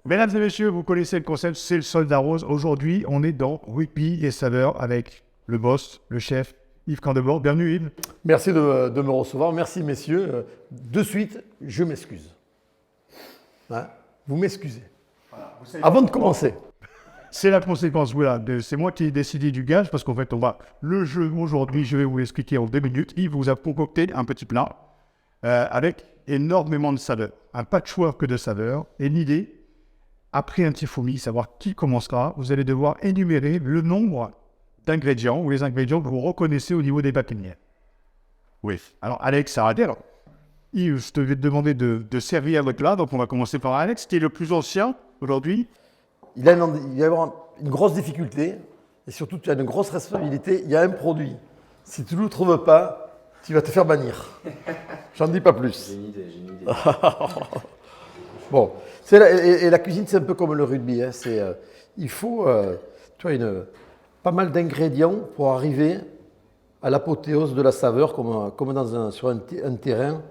Mesdames et messieurs, vous connaissez le concept, c'est le soldat rose. Aujourd'hui, on est dans Rugby et Saveurs avec le boss, le chef, Yves Candebord. Bienvenue Yves. Merci de me recevoir. Merci messieurs. De suite, je m'excuse. Hein, vous m'excusez. Voilà, Avant de commencer. C'est la conséquence, voilà. C'est moi qui ai décidé du gage parce qu'en fait, le jeu aujourd'hui, je vais vous l'expliquer en 2 minutes. Yves vous a concocté un petit plat avec énormément de saveurs. Un patchwork de saveurs. Et l'idée, après un petit fourmi, savoir qui commencera, vous allez devoir énumérer le nombre d'ingrédients ou les ingrédients que vous reconnaissez au niveau des bâtonnières. Oui. Alors, Alex, ça a raté. Alors, Yves, je te vais te demander de servir le plat. Donc, on va commencer par Alex, qui est le plus ancien aujourd'hui. Il va y avoir une grosse difficulté et surtout tu as une grosse responsabilité. Il y a un produit. Si tu ne le trouves pas, tu vas te faire bannir. J'en dis pas plus. J'ai une idée. Bon, la cuisine, c'est un peu comme le rugby. Hein. Il faut pas mal d'ingrédients pour arriver à l'apothéose de la saveur, comme sur un terrain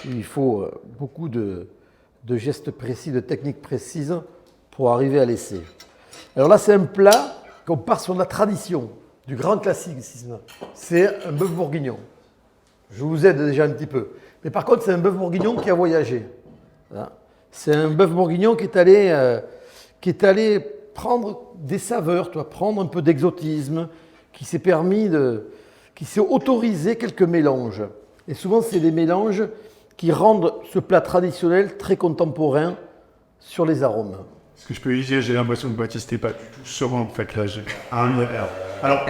où il faut beaucoup de gestes précis, de techniques précises pour arriver à l'essai. Alors là, c'est un plat qu'on part sur la tradition du grand classicisme. C'est un bœuf bourguignon. Je vous aide déjà un petit peu. Mais par contre, c'est un bœuf bourguignon qui a voyagé. Voilà. C'est un bœuf bourguignon qui est allé prendre des saveurs, prendre un peu d'exotisme, qui s'est autorisé quelques mélanges. Et souvent, c'est des mélanges qui rendent ce plat traditionnel très contemporain sur les arômes. Ce que je peux dire, j'ai l'impression que Baptiste n'est pas du tout serein en fait là. Alors,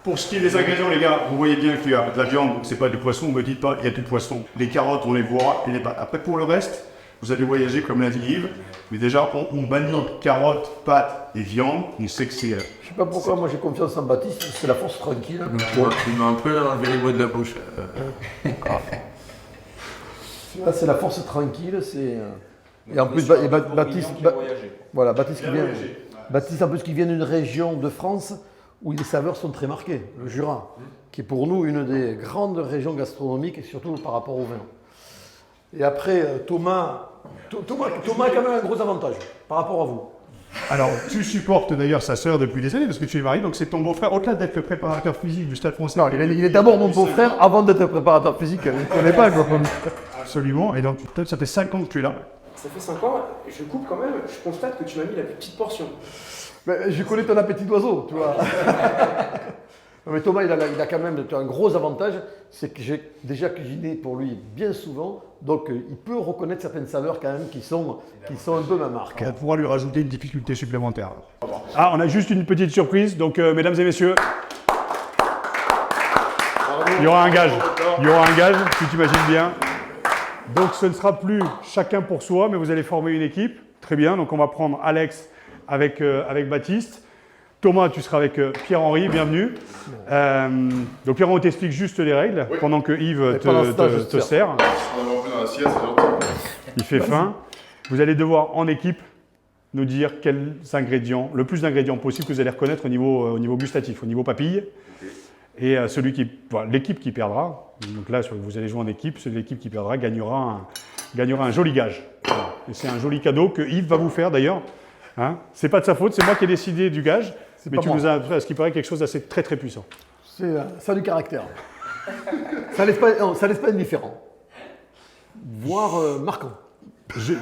pour ce qui est des ingrédients, les gars, vous voyez bien qu'il y a de la viande, donc c'est pas du poisson, ne me dites pas, il y a du poisson. Les carottes, on les voit, et les pâtes. Après, pour le reste, vous allez voyager comme l'a dit Yves, mais déjà, on bannit carottes, pâtes et viande, on sait que c'est... Je sais pas pourquoi, moi j'ai confiance en Baptiste, c'est la force tranquille. Tu m'as un peu enlevé les mots de la bouche. Là, c'est la force tranquille, Et en plus, Baptiste en plus qui vient d'une région de France où les saveurs sont très marquées, le Jura, qui est pour nous une des grandes régions gastronomiques et surtout par rapport au vin. Et après, Thomas a quand même un gros avantage par rapport à vous. Alors, tu supportes d'ailleurs sa sœur depuis des années parce que tu es marié, donc c'est ton beau-frère, au-delà d'être le préparateur physique du Stade Français. Non, il est d'abord mon beau-frère avant d'être préparateur physique, je ne connais pas. Absolument, et donc peut-être ça fait 5 ans que tu es là. Ça fait 5 ans, je coupe quand même, je constate que tu m'as mis la plus petite portion. Mais je connais ton appétit d'oiseau, tu vois. Non, mais Thomas, il a quand même un gros avantage, c'est que j'ai déjà cuisiné pour lui bien souvent, donc il peut reconnaître certaines saveurs quand même qui sont un peu ma marque. On va pouvoir lui rajouter une difficulté supplémentaire. Ah, on a juste une petite surprise, donc mesdames et messieurs, il y aura un gage, si tu imagines bien. Donc ce ne sera plus chacun pour soi, mais vous allez former une équipe. Très bien, donc on va prendre Alex avec Baptiste. Thomas, tu seras avec Pierre-Henri, bienvenue. Donc Pierre-Henri t'explique juste les règles pendant que Yves te sert. Il fait faim. Vous allez devoir en équipe nous dire quels ingrédients, le plus d'ingrédients possible que vous allez reconnaître au niveau gustatif, au niveau papille. Et l'équipe qui perdra, donc là vous allez jouer en équipe, l'équipe qui perdra gagnera un joli gage. Voilà. Et c'est un joli cadeau que Yves va vous faire d'ailleurs. Hein, c'est pas de sa faute, c'est moi qui ai décidé du gage, mais tu nous as fait à ce qui paraît quelque chose d'assez très très puissant. Ça a du caractère. Ça laisse pas indifférent, voire marquant.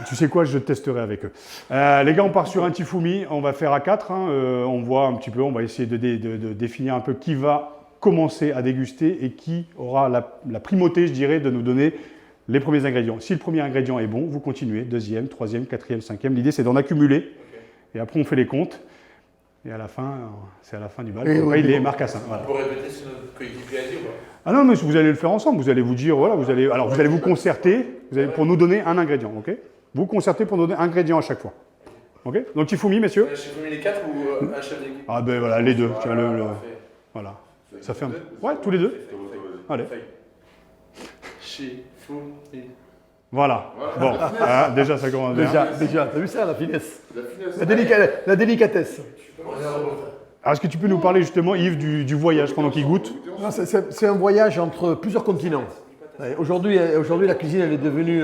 Tu sais quoi, je testerai avec eux. Les gars, on part sur un tifumi, on va faire à 4. Hein, on voit un petit peu, on va essayer de définir un peu qui va commencer à déguster et qui aura la primauté, je dirais, de nous donner les premiers ingrédients. Si le premier ingrédient est bon, vous continuez, deuxième, troisième, quatrième, cinquième. L'idée, c'est d'en accumuler. Et après, on fait les comptes. Et à la fin, c'est à la fin du bal. On paye les marcassins. Voilà. Pour répéter ce que notre coéquipier a dit ou pas ? Ah non, mais vous allez le faire ensemble. Vous allez vous dire, voilà, vous allez vous concerter pour nous donner un ingrédient, ok ? Vous concertez pour nous donner un ingrédient à chaque fois. Ok ? Donc, Tifumi, messieurs. Tifumi les 4 ou un chef d'équipe ? Ah ben voilà, les deux. Voilà. Ça fait un... Ouais, tous les deux. Allez. Tifumi. Voilà. Bon, déjà ça commence bien. Déjà, t'as vu ça, la finesse, la délicatesse. Alors, est-ce que tu peux nous parler justement, Yves, du voyage pendant qu'il goûte ? C'est un voyage entre plusieurs continents. Aujourd'hui, la cuisine, elle est devenue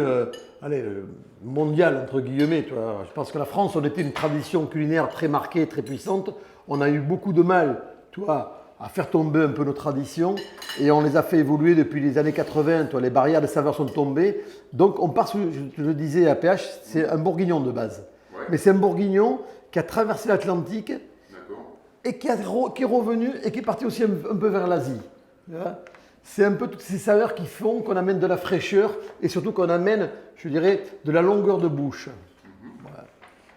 mondiale, entre guillemets. Tu vois. Je pense que la France, on était une tradition culinaire très marquée, très puissante. On a eu beaucoup de mal, tu vois, à faire tomber un peu nos traditions. Et on les a fait évoluer depuis les années 80. Tu vois, les barrières des saveurs sont tombées. Donc, on part, je le disais à PH, c'est un bourguignon de base. Ouais. Mais c'est un bourguignon qui a traversé l'Atlantique et qui est revenu et qui est parti aussi un peu vers l'Asie. Tu vois. C'est un peu toutes ces saveurs qui font qu'on amène de la fraîcheur et surtout qu'on amène, je dirais, de la longueur de bouche.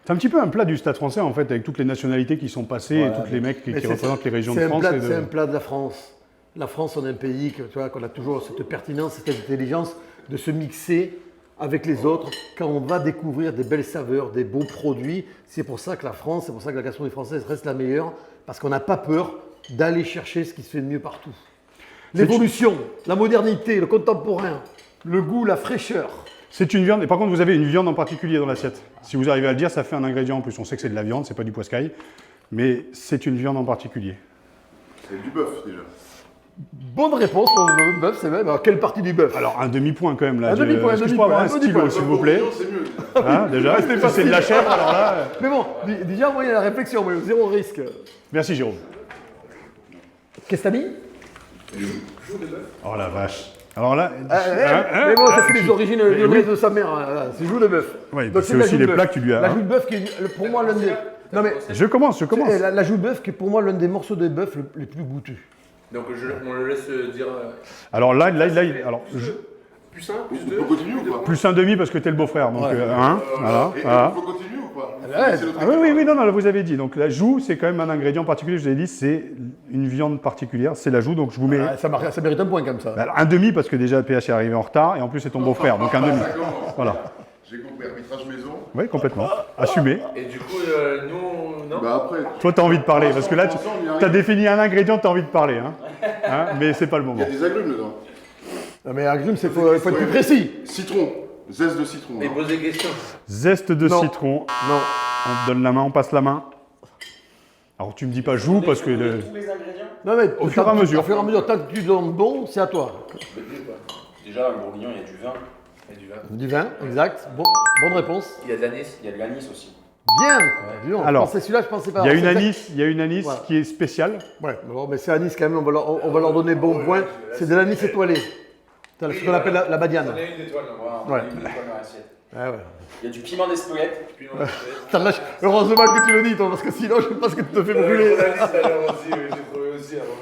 C'est un petit peu un plat du Stade français, en fait, avec toutes les nationalités qui sont passées et tous les mecs qui représentent les régions de France. C'est un plat de la France. La France, on est un pays qu'on a toujours cette pertinence, cette intelligence de se mixer avec les autres quand on va découvrir des belles saveurs, des beaux produits. C'est pour ça que la France, c'est pour ça que la gastronomie française reste la meilleure, parce qu'on n'a pas peur d'aller chercher ce qui se fait de mieux partout. L'évolution, la modernité, le contemporain, le goût, la fraîcheur. C'est une viande, et par contre vous avez une viande en particulier dans l'assiette. Si vous arrivez à le dire, ça fait un ingrédient en plus. On sait que c'est de la viande, c'est pas du poiscaille, mais c'est une viande en particulier. C'est du bœuf déjà. Bonne réponse pour le bœuf, c'est même. Alors, quelle partie du bœuf? Alors un demi-point quand même là. Un demi-point, Est-ce que je peux avoir un stylo s'il vous plaît? C'est mieux. Hein, déjà, si c'est de la chèvre, alors là. Mais bon, déjà, moi, il y a la réflexion, mais zéro risque. Merci Jérôme. Qu'est-ce que t'as mis? Oh la vache. Alors là. Mais bon, ça c'est les origines de sa mère, c'est joue de bœuf. Oui, Donc, c'est aussi les plats que tu lui as. La joue de bœuf qui est pour moi l'un des. Non mais. Je commence. La joue de bœuf qui est pour moi l'un des morceaux de bœuf les plus goûtus. Donc on le laisse dire. Alors là, alors, Plus 1, On plus peut 2. continuer ou pas? plus un demi parce que t'es le beau-frère. Donc Ouais. voilà. Et Voilà. il faut continuer ou pas? ouais. C'est l'autre Ah oui, non, là, vous avez dit. Donc la joue, c'est quand même un ingrédient particulier. Je vous ai dit, c'est une viande particulière. C'est la joue, donc je vous mets Ça mérite un point comme ça. bah, un demi parce que déjà PH est arrivé en retard et en plus c'est ton beau-frère, donc un demi. Ça commence. Voilà. J'ai compris, arbitrage maison. Oui, complètement. Assumé. Et du coup, nous, non. Bah après, Toi, t'as envie de parler parce que là, tu Ensemble, il y a as rien. défini un ingrédient, t'as envie de parler, hein, mais c'est pas le Il y moment. a des agrumes dedans. Non mais agrumes, il faut être plus précis. Citron, zeste de citron. Et hein. pose des questions. Zeste de Non. citron. Non. On te donne la main, on passe la main. Alors tu me dis pas joue parce que Non mais Au fur et à mesure. Au fur et à mesure, tant que tu donnes bon, c'est à toi. Déjà, dans le bourguignon, il y a du vin, Et du vin. Du vin, exact. Bon, bonne réponse. Il y a de l'anis. il y a de l'anis aussi. Bien. Dis donc, Alors, je pensais celui-là, je pensais pas. il y a Alors, une c'est anis, il y a une anis Voilà. qui est spéciale. Ouais, bon, mais c'est anis quand même, on va leur donner bon point. C'est de l'anis étoilé. C'est ce qu'on appelle la badiane. On a une étoile. Voilà, on Ouais. a une étoile dans l'assiette. Ouais, ouais. Il y a du piment d'Espelette. Puis on a Putain, là, heureusement que tu le dis, toi, parce que sinon, je pense que tu te fais brûler. l'anis, ça a l'air aussi, oui, j'ai trouvé aussi. Alors.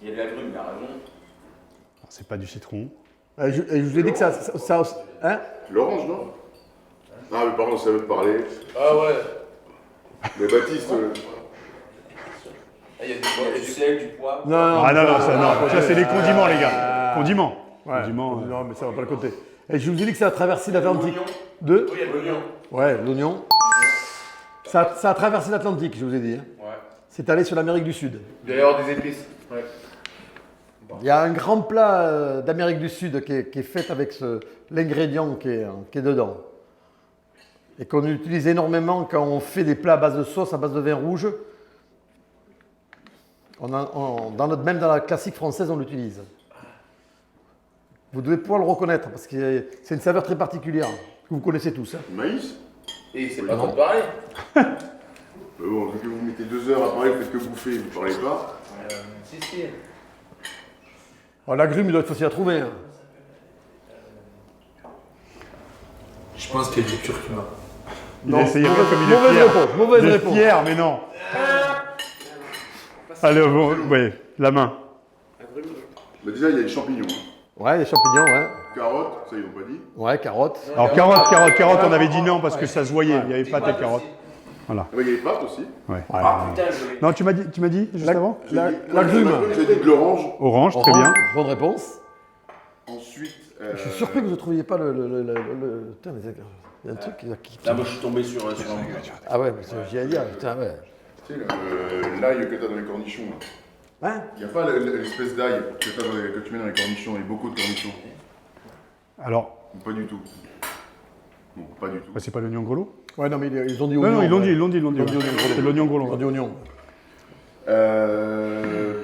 Il y a de l'agrumes, il a raison. C'est pas du citron. Je vous ai dit que ça hein? L'orange, non? Ah, mais pardon, ça veut te parler. Ah ouais. Mais Baptiste, Ah, il y a du Il y a du sel, du poivre. Non, Ah non, ça c'est les condiments, les gars. Condiments. Ouais. Condiments. Non, mais ça va pas le côté. Et je vous ai dit que ça a traversé l'Atlantique. L'oignon. Deux. Oui, il y a de l'oignon. Ouais, l'oignon. Ça a traversé l'Atlantique, je vous ai dit. Hein. Ouais. C'est allé sur l'Amérique du Sud. Il doit y avoir des épices. Ouais. Il y a un grand plat d'Amérique du Sud qui est fait avec l'ingrédient qui est dedans. Et qu'on utilise énormément quand on fait des plats à base de sauce, à base de vin rouge. Même dans la classique française, on l'utilise. Vous devez pouvoir le reconnaître parce que c'est une saveur très particulière que vous connaissez tous. Hein. maïs. Et c'est pas trop de parler. Mais bon, vu que vous mettez 2 heures à parler, vous faites que bouffer, vous parlez pas. Si. Alors, l'agrume, il doit être facile à trouver. Hein. Je pense qu'il y a du curcuma. Il a essayé comme il est Mauvaise fier. réponse, mauvaise Il est réponse. fier, mais non. Allez, bon, ouais, la main. Bah déjà, il y a les champignons. hein. Ouais, les champignons, ouais. Carottes, ça ils l'ont pas dit. Ouais, carottes. Alors carottes, on avait dit non parce que ça se voyait, il n'y avait pas de carottes. Ah bah, il y a les pâtes aussi. Ouais. Ah putain, je l'ai. Non, tu m'as dit juste avant L'agrume. J'ai dit de l'orange. Orange, très bien. Bonne réponse. Ensuite, Je suis surpris que vous ne trouviez pas le... Putain, mais il y a un truc qui... Là, moi, je suis tombé sur un. Ah ouais, parce que j'y ai dit, putain, ouais. tu sais, l'ail que tu as dans les cornichons. Là. Hein? Il n'y a pas l'espèce d'ail que tu mets dans les cornichons, et beaucoup de cornichons. Alors, Pas du tout. Non, pas du tout. bah, c'est pas l'oignon grelot? Ouais, non, mais ils ont dit Non, oignon. non, ils l'ont ouais. dit, ils l'ont dit. Ils ont dit oignon grelot. C'est l'oignon Ils ont grelot. dit oignon.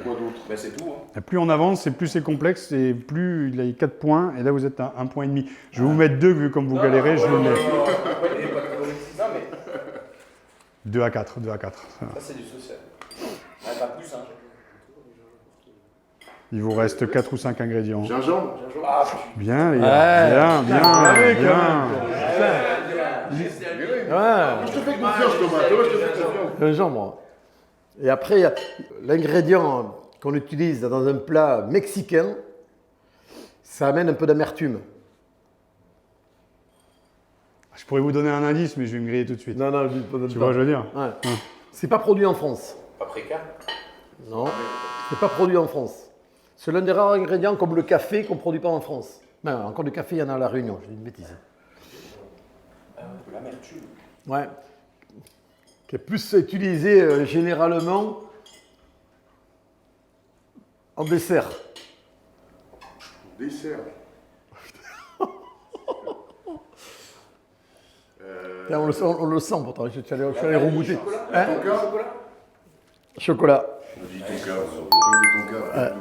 Quoi d'autre Ben, c'est tout. Hein. Et plus on avance, et plus c'est complexe, et plus il a 4 points, et là vous êtes à 1,5 point. Je vais vous mettre 2, vu comme vous galérez, je vous le mets. Non, mais 2 à 4, 2 à 4. ça, c'est du social. Ouais, pas plus, hein. Il vous reste 4 ou 5 ingrédients. Gingembre. Ah, Bien, les gars. Bien, bien, bien. Ouais, Je te fais confiance, Thomas. Thomas, je te fais confiance. le gingembre. Et après, il y a l'ingrédient qu'on utilise dans un plat mexicain, ça amène un peu d'amertume. Je pourrais vous donner un indice, mais je vais me griller tout de suite. Non, non, je dis pas de Tu vois, je veux dire. Ouais. C'est pas produit en France. paprika. Non, c'est pas produit en France. C'est l'un des rares ingrédients comme le café qu'on ne produit pas en France. Ben, encore du café, il y en a à La Réunion, je dis une bêtise. De l'amertume. Ouais. Qui est plus utilisé généralement en dessert. Dessert. Tiens, on le sent pourtant, je suis allé regoûter. Hein? Tonka. Chocolat. On dit Tonka, on dit Tonka.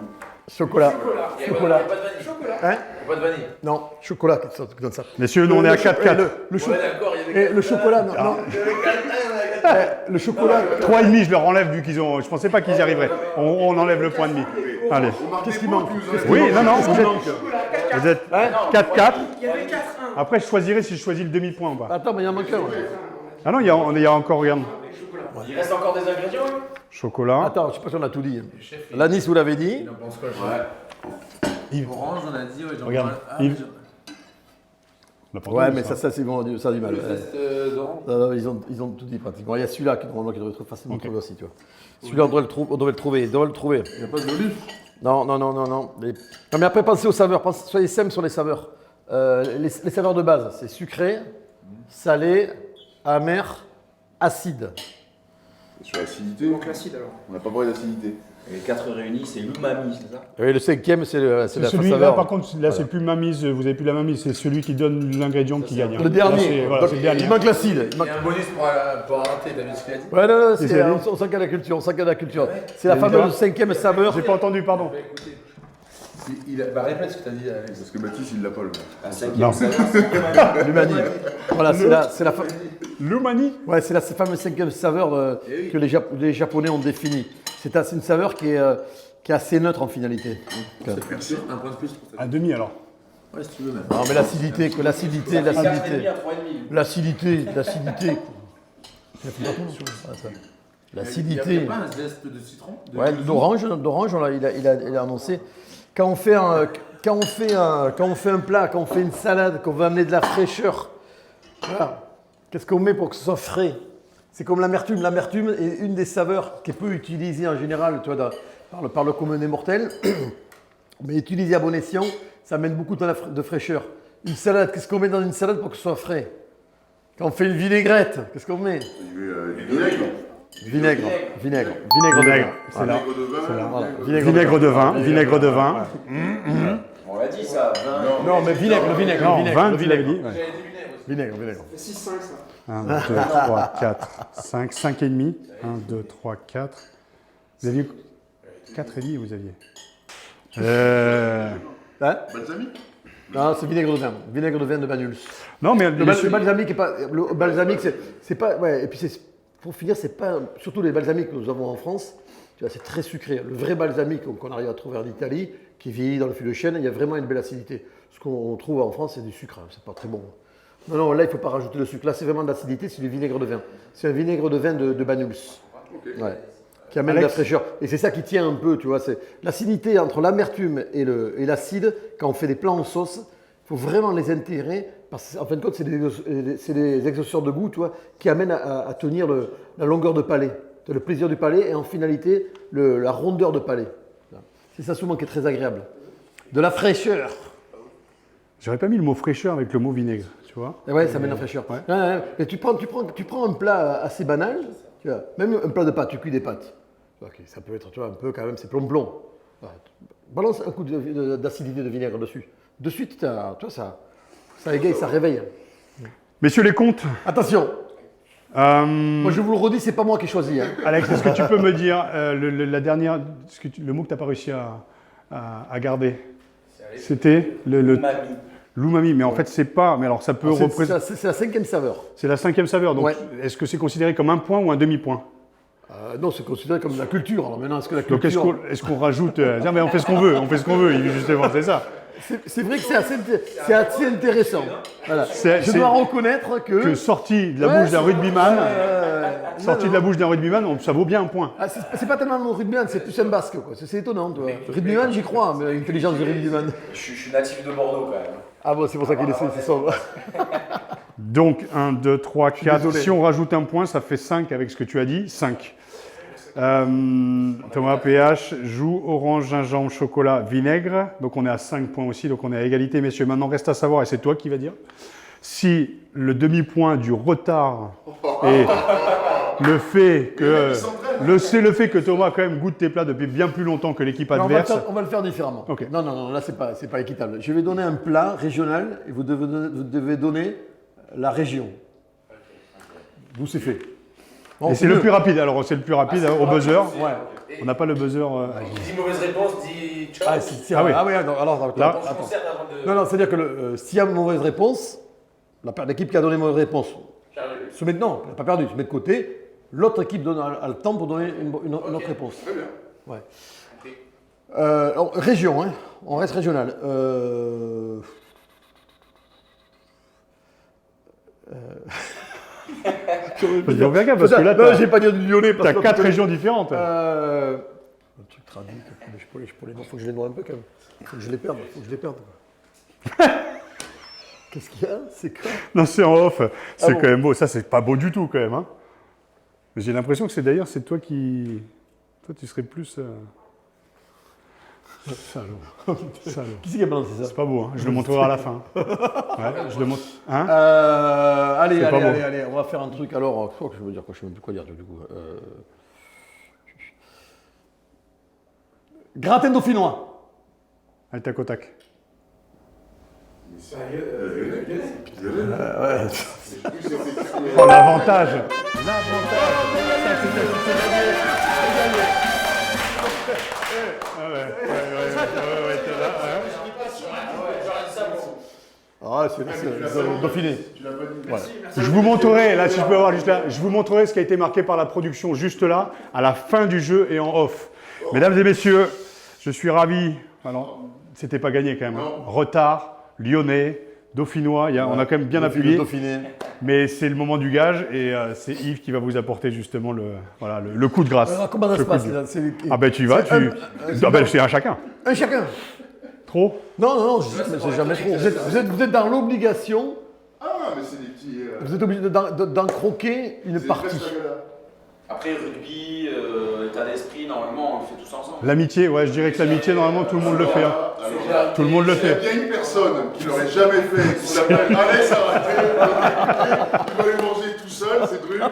Chocolat. Il n'y a Chocolat. pas de vanille. Chocolat. Hein? Il n'y a pas de vanille. Non, chocolat qui donne ça. Messieurs, nous on est à 4-4. Le, Ouais, d'accord, il y avait le chocolat, non. non. Le chocolat. 3,5, je leur enlève vu qu'ils ont. Je pensais pas qu'ils y arriveraient. On enlève le point demi. Allez. Qu'est-ce qui manque? Oui, non, vous êtes 4-4. Il y avait 4-1. Après, je choisirai si je choisis le demi-point ou pas. Attends, mais il y en manque un. Ah non, il y a encore, regarde. Il reste encore des ingrédients. Chocolat. Attends, je sais pas si on a tout dit. L'anis, vous l'avez dit. Il en pense quoi, Yves. Orange, on a dit, ouais, j'en Regarde, parle. Yves. On a pas Ouais, entendu mais ça c'est bon, ça a du mal. Le zeste d'orange. Non, non, ils ont tout dit pratiquement. Il y a celui-là qui normalement qui devrait être facilement trouver aussi, tu vois. Celui-là, on devrait le trouver. Il devrait le trouver. Il n'y a pas d'olive. Non. Non, mais après, pensez aux saveurs. Soyez simple sur les saveurs. Les saveurs de base, c'est sucré, salé, amer, acide. Sur l'acidité. Donc l'acide alors. On n'a pas parlé d'acidité. Et les 4 réunis, c'est l'umami, c'est ça? Et le cinquième, c'est la Celui-là, saveur. par contre, là, c'est plus mamise, vous avez plus la mamise, c'est celui qui donne l'ingrédient qui gagne. Le dernier. Là, Donc, c'est le dernier. il manque l'acide. Il y a un bonus pour rater, t'as vu ce qu'il a dit? Ouais, non, C'est ça, lui. on s'en de la culture, on s'en de la culture. C'est la Il y a fameuse quoi cinquième saveur. J'ai pas entendu, pardon. Bah répète ce que t'as dit, Alex. Parce que Baptiste, il l'a pas le même. La cinquième Non. saveur, c'est L'umani. Voilà, L'Umani. ouais, c'est la fameuse cinquième saveur que les Japonais ont définie. C'est une saveur qui est assez neutre en finalité. Merci. Un point de plus pour ta. À demi alors. Ouais, si tu veux, même. Non, mais l'acidité. à 4,5 à 3,5. L'acidité. Il L'acidité. y a pas un zeste de citron? Ouais, d'orange, il a annoncé. Quand on fait un plat, quand on fait une salade, qu'on veut amener de la fraîcheur, voilà. Qu'est-ce qu'on met pour que ce soit frais? C'est comme l'amertume. L'amertume est une des saveurs qui est peu utilisée en général, tu vois, par le commun des mortels. Mais utilisée à bon escient, ça amène beaucoup de fraîcheur. Une salade, qu'est-ce qu'on met dans une salade pour que ce soit frais? Quand on fait une vinaigrette, qu'est-ce qu'on met? Il y a du vinaigre. Vinaigre de Vinaigre, vin. c'est là. Vinaigre de vin. Voilà. Vinaigre de vin. On l'a dit ça, 20. Non, mais vinaigre. Non, 20, tu l'avais dit. Ouais. J'avais dit vinaigre aussi. Vinaigre. Ça fait 6-5 ça. 1, 2, 3, 4, 5, 5 et demi. 1, 2, 3, 4. Vous aviez 4 et demi, vous aviez. Hein? Balsamique. Non, c'est vinaigre de vin. Vinaigre de vin de Banyuls. Non, mais Le balsamique est pas. Le balsamique, c'est pas. Ouais, et puis pour finir, c'est pas. Surtout les balsamiques que nous avons en France, tu vois, c'est très sucré. Le vrai balsamique qu'on arrive à trouver en Italie, qui vieillit dans le fût de chêne, il y a vraiment une belle acidité. Ce qu'on trouve en France, c'est du sucre. Hein, c'est pas très bon. Non, là, il ne faut pas rajouter le sucre. Là, c'est vraiment de l'acidité, c'est du vinaigre de vin. C'est un vinaigre de vin de Banyuls. Ouais. Qui amène de la fraîcheur. Et c'est ça qui tient un peu, tu vois. C'est l'acidité entre l'amertume et l'acide, quand on fait des plats en sauce, il faut vraiment les intégrer, parce qu'en fin de compte, c'est des exhausteurs de goût, tu vois, qui amènent à tenir la longueur de palais, le plaisir du palais, et en finalité, la rondeur de palais. C'est ça souvent qui est très agréable. De la fraîcheur. j'aurais pas mis le mot fraîcheur avec le mot vinaigre, tu vois. Et ouais, ça amène la fraîcheur. Ouais. Mais tu prends un plat assez banal, tu vois, même un plat de pâtes, tu cuis des pâtes. Ok, ça peut être, tu vois, un peu quand même, c'est plomb-plomb. Ouais. Balance un coup d'acidité de vinaigre dessus. De suite, tu vois, ça égaye, ça réveille. Messieurs les comptes, Attention, Moi, je vous le redis, c'est pas moi qui ai choisi. Hein. Alex, est-ce que tu peux me dire la dernière, le mot que tu n'as pas réussi à garder? C'était Umami. l'umami, mais en fait, c'est pas. Mais alors, ça peut représenter. C'est la 5e saveur. C'est la 5e saveur. Donc, Ouais. est-ce que c'est considéré comme un point ou un demi-point? Non, c'est considéré comme de la culture. Alors maintenant, est-ce que la Donc, culture... est-ce qu'on rajoute. Non, mais on fait ce qu'on veut, justement, c'est ça. C'est vrai que c'est assez intéressant. Voilà. Je dois reconnaître Que sorti de la bouche d'un rugbyman, sorti de la bouche d'un rugbyman, ça vaut bien un point. Ah, c'est pas tellement mon rugbyman, c'est plus un basque. Quoi. C'est étonnant. Toi. Rugbyman, j'y crois, mais l'intelligence du rugbyman. Je suis natif de Bordeaux quand même. Ah bon, c'est pour ça qu'il essaie, c'est sombre. Donc, 1, 2, 3, 4. désolé. Si on rajoute un point, ça fait 5 avec ce que tu as dit. 5. Thomas PH joue orange, gingembre, chocolat, vinaigre. Donc, on est à 5 points aussi. Donc, on est à égalité, messieurs. Maintenant, reste à savoir, et c'est toi qui vas dire, si le demi-point du retard et le fait que... C'est le fait que Thomas, quand même, goûte tes plats depuis bien plus longtemps que l'équipe adverse. On va le faire différemment. Ok. Non, là, c'est pas équitable. Je vais donner un plat régional et vous devez donner la région. D'où c'est fait. Bon, Et c'est le plus rapide. Alors, c'est le plus rapide au buzzer. Ouais. On n'a pas le buzzer. Qui dit mauvaise réponse dit ciao. Ah oui. Alors, Là. On se concerne avant de. Non, c'est-à-dire que s'il y a une mauvaise réponse, l'équipe qui a donné une mauvaise réponse se met non, elle n'a pas perdu, se met de côté. L'autre équipe a le temps pour donner une autre réponse. Très bien. Ouais. Alors, région, hein, on reste régional. Faut dire bien gaffe, parce que là, non, j'ai pas dit du lyonnais. tu as 4 régions différentes. Un truc traduit, je peux les voir, faut que je les noie un peu quand même. Faut que je les perde, Qu'est-ce qu'il y a? C'est quoi? Non, c'est en off. C'est bon. quand même beau. Ça, c'est pas beau du tout, quand même. Hein. J'ai l'impression que c'est d'ailleurs, c'est toi qui... Toi, tu serais plus... Salaud. Salaud. Qui c'est qui a balancé ça? C'est pas beau, hein. Je le montrerai à la fin. Ouais, je le montre. Hein? Allez, C'est pas beau. on va faire un truc. Alors, je veux dire quoi? Je sais même plus quoi dire du coup. Gratin dauphinois. Allez, tac au tac. Oh, l'avantage. Ah, c'est Dauphiné. Je vous montrerai, là, si je peux avoir juste là, je vous montrerai ce qui a été marqué par la production juste là, à la fin du jeu et en off. Mesdames et messieurs, je suis ravi. Alors, c'était pas gagné quand même. Hein. Retard, lyonnais, dauphinois, on a quand même bien appuyé. Dauphiné. Mais c'est le moment du gage et c'est Yves qui va vous apporter justement le coup de grâce. Alors, comment ça se passe là? Ah ben tu y vas, c'est un chacun. Un chacun. Trop? Non, c'est jamais trop. Vous êtes dans l'obligation. Ah, mais c'est des petits. Vous êtes obligé d'en croquer une c'est partie. presque là. Après, rugby, état d'esprit, normalement, on le fait tous ensemble. L'amitié, ouais, je dirais que l'amitié, normalement, tout le monde le fait. Hein. Tout le monde le Il y a fait. bien une personne qui l'aurait jamais fait, qui s'appelle Alex Arraté. Il va les manger tout seul, c'est trucs. Et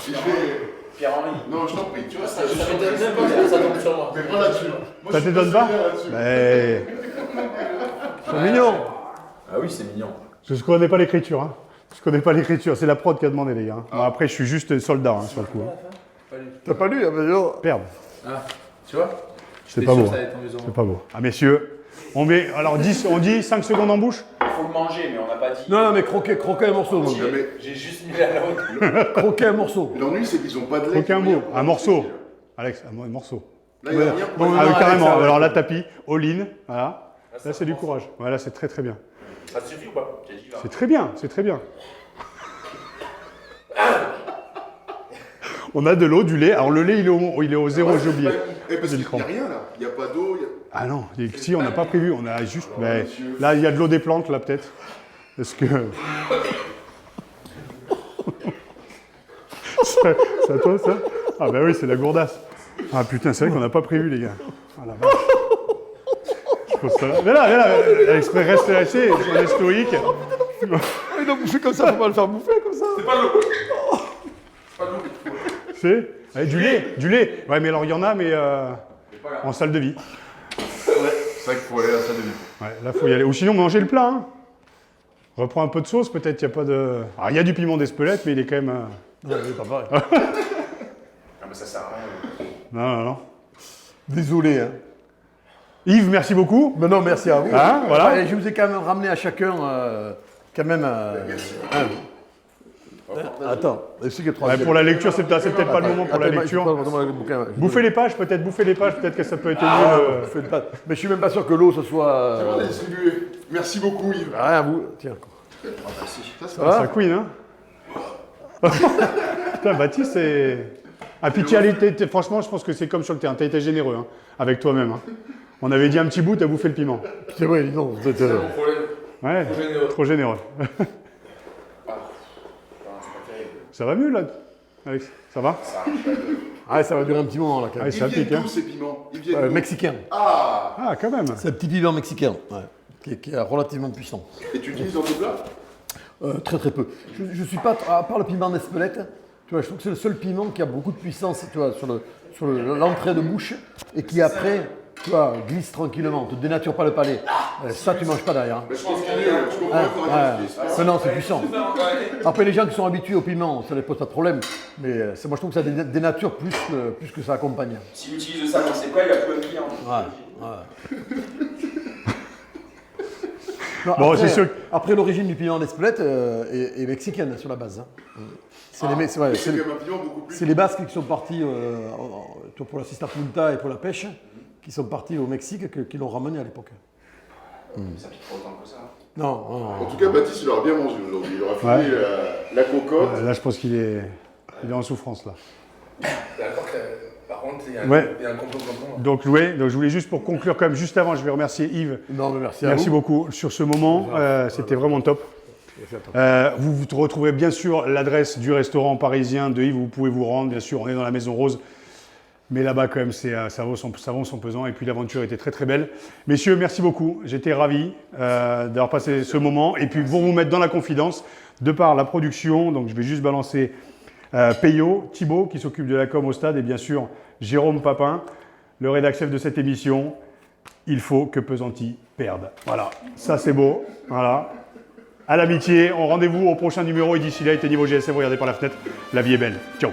je vais. Pierre-Henri. Non, je t'en prie, tu vois, ça m'étonne même pas que ça tombe sur moi. Mais pas là-dessus. Moi, Ça je suis t'étonne pas? sévère là-dessus. Mais C'est mignon. Ah oui, c'est mignon. je ne connais pas l'écriture. Hein. Je connais pas l'écriture, c'est la prod qui a demandé, les gars. Hein. Bon, après, je suis juste soldat hein, sur le coup. Hein. T'as pas lu? Perdre. Ah, tu vois? C'est pas beau. Ça hein. allait être amusant. C'est pas beau. Ah, messieurs, on dit 5 secondes en bouche? Il faut le manger, mais on n'a pas dit. Non, mais croquer un morceau. moi. Mais J'ai juste mis la l'autre. Croquer un morceau. l'ennui, c'est qu'ils ont pas de lait. Aucun mot. Un morceau. Alex, un morceau. Là, il y a rien pour Bon, Ah, non, carrément. Alex, Alors là, tapis, all-in. Voilà. Là, c'est du courage. Voilà, c'est très très bien. Ça te suffit ou pas? J'ai dit, va. C'est très bien, c'est très bien. On a de l'eau, du lait. Alors le lait, il est au zéro, j'ai oublié. Eh, parce J'ai le qu'il n'y a rien là. Il n'y a pas d'eau. Ah non, si, on n'a pas prévu. On a juste. Mais là, il y a de l'eau des plantes, là, peut-être. Est-ce que. C'est à toi, ça? Ah, bah oui, c'est la gourdasse. Ah putain, c'est vrai qu'on n'a pas prévu, les gars. Ah la vache. Je pose ça là. Mais là, Alex, reste resté, on est stoïque. Il a bouffé comme ça, faut pas le faire bouffer comme ça. C'est allez, du lait. Ouais, mais alors il y en a, mais en salle de vie. C'est vrai qu'il faut aller à ça de vie. Ouais, là, faut y aller. Ou sinon, manger le plat. Hein. Reprends un peu de sauce, peut-être, il n'y a pas de... Alors, il y a du piment d'Espelette, mais il est quand même... Non, mais pas pareil. Ah, mais ça sert à rien. Non. Désolé. Hein. Yves, merci beaucoup. Mais non, merci à vous. Hein, voilà. Et je vous ai quand même ramené à chacun, quand même. Attends, c'est que Ouais, pour la lecture, c'est peut-être pas le moment pour la lecture. Bouffez les pages, peut-être que ça peut être mieux. Mais je suis même pas sûr que l'eau, ce soit. C'est bon, on a distribué. Merci beaucoup, Yves. Rien à vous. Tiens. Ça queen, hein. Putain, Baptiste, c'est. Ah, puis franchement, je pense que c'est comme sur le terrain. T'as été généreux, hein, avec toi-même. Hein. On avait dit un petit bout, t'as bouffé le piment. C'est vrai, non. C'est mon problème. Ouais, Trop généreux. trop généreux. Ah, c'est pas terrible. Ça va mieux, là, Alex? Ça va? Ça arrache la gueule. Ah, ça va durer un petit moment, là, quand même. Ouais, ça Ils viennent pique, hein. d'où ces piments? Ils viennent d'où? Mexicain. Ah! Ah, quand même. C'est un petit piment mexicain, ouais, qui est relativement puissant. Et tu utilises dans tes plats? Très très peu. Je suis pas, à part le piment d'Espelette, tu vois, je trouve que c'est le seul piment qui a beaucoup de puissance, tu vois, sur l'entrée de bouche et qui après, tu vois, glisse tranquillement, te dénature pas le palais. Ça, tu manges pas derrière. Hein. Mais je pense qu'il y a mieux, je comprends qu'on a Mais non, c'est puissant. Après, les gens qui sont habitués au piment, ça ne les pose pas de problème. Mais moi, je trouve que ça dénature plus que ça accompagne. S'il utilise ça dans ses plats, il a plus un client. Ouais. Non, Bon, après, c'est sûr que- après, l'origine du piment d'Espelette est mexicaine sur la base. Hein. C'est les, C'est quand même un piment beaucoup plus. c'est les Basques qui sont partis pour la Sista Punta et pour la pêche, qui sont partis au Mexique, qui l'ont ramené à l'époque. Ça pique pas autant que ça. Non, non, En non. tout cas, Baptiste, il aura bien mangé aujourd'hui. Il aura fini la cocotte. Là, je pense qu'il est en souffrance, là. D'accord, par contre, il y a Ouais. un complot. Donc, je voulais juste pour conclure, quand même, juste avant, je vais remercier Yves. Non, mais merci à Merci vous. beaucoup sur ce moment. C'était vraiment top. Vous retrouverez bien sûr l'adresse du restaurant parisien de Yves. Vous pouvez vous rendre. Bien sûr, on est dans la Maison Rose. Mais là-bas, quand même, ça vaut son pesant. Et puis, l'aventure était très, très belle. Messieurs, merci beaucoup. J'étais ravi d'avoir passé ce moment. Et puis, pour vous mettre dans la confidence, de par la production, donc je vais juste balancer Peyo, Thibaut, qui s'occupe de la com au stade, et bien sûr, Jérôme Papin, le rédac chef de cette émission. Il faut que Pesanti perde. Voilà, ça c'est beau. Voilà. À l'amitié, on rendez-vous au prochain numéro. Et d'ici là, éteignez vos GSM, regardez par la fenêtre. La vie est belle. Ciao.